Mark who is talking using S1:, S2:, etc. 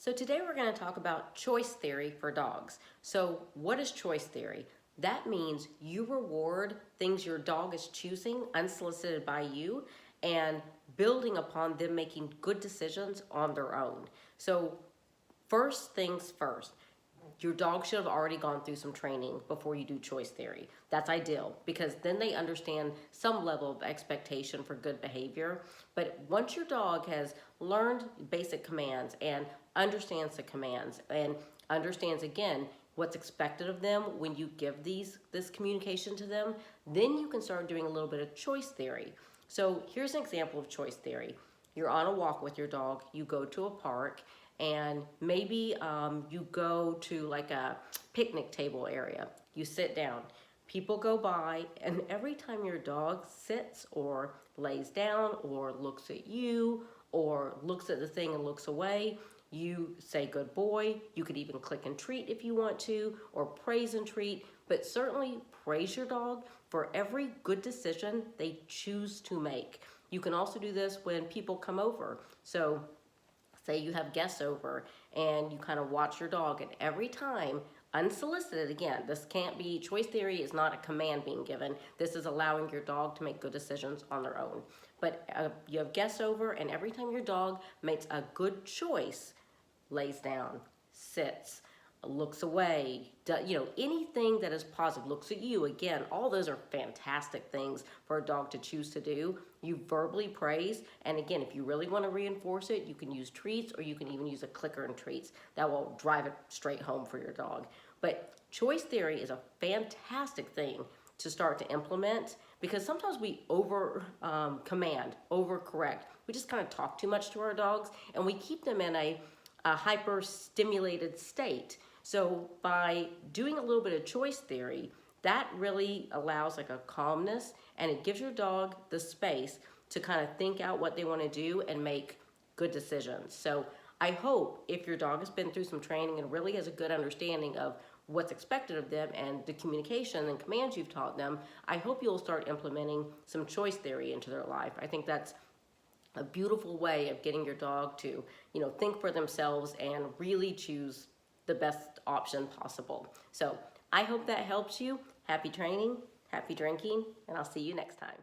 S1: So today we're going to talk about choice theory for dogs. So what is choice theory? That means you reward things your dog is choosing unsolicited by you and building upon them making good decisions on their own. So first things first, your dog should have already gone through some training before you do choice theory. That's ideal because then they understand some level of expectation for good behavior. But once your dog has learned basic commands and understands the commands and understands again what's expected of them when you give this communication to them, then you can start doing a little bit of choice theory. So here's an example of choice theory. You're on a walk with your dog, you go to a park, and maybe you go to like a picnic table area. You sit down. People go by, and every time your dog sits or lays down or looks at you or looks at the thing and looks away, you say good boy. You could even click and treat if you want to, or praise and treat, but certainly praise your dog for every good decision they choose to make. You can also do this when people come over. So say you have guests over and you kind of watch your dog, and every time, unsolicited, again, this can't be, choice theory is not a command being given. This is allowing your dog to make good decisions on their own. But you have guests over, and every time your dog makes a good choice, lays down, sits, looks away, anything that is positive, looks at you, again, all those are fantastic things for a dog to choose to do. You verbally praise, and again, if you really want to reinforce it, you can use treats, or you can even use a clicker and treats. That will drive it straight home for your dog. But choice theory is a fantastic thing to start to implement, because sometimes we over correct. We just kind of talk too much to our dogs, and we keep them in a hyper-stimulated state. So by doing a little bit of choice theory, that really allows like a calmness, and it gives your dog the space to kind of think out what they want to do and make good decisions. So I hope if your dog has been through some training and really has a good understanding of what's expected of them and the communication and commands you've taught them, I hope you'll start implementing some choice theory into their life. I think that's a beautiful way of getting your dog to, think for themselves and really choose the best option possible. So I hope that helps you. Happy training, happy drinking, and I'll see you next time.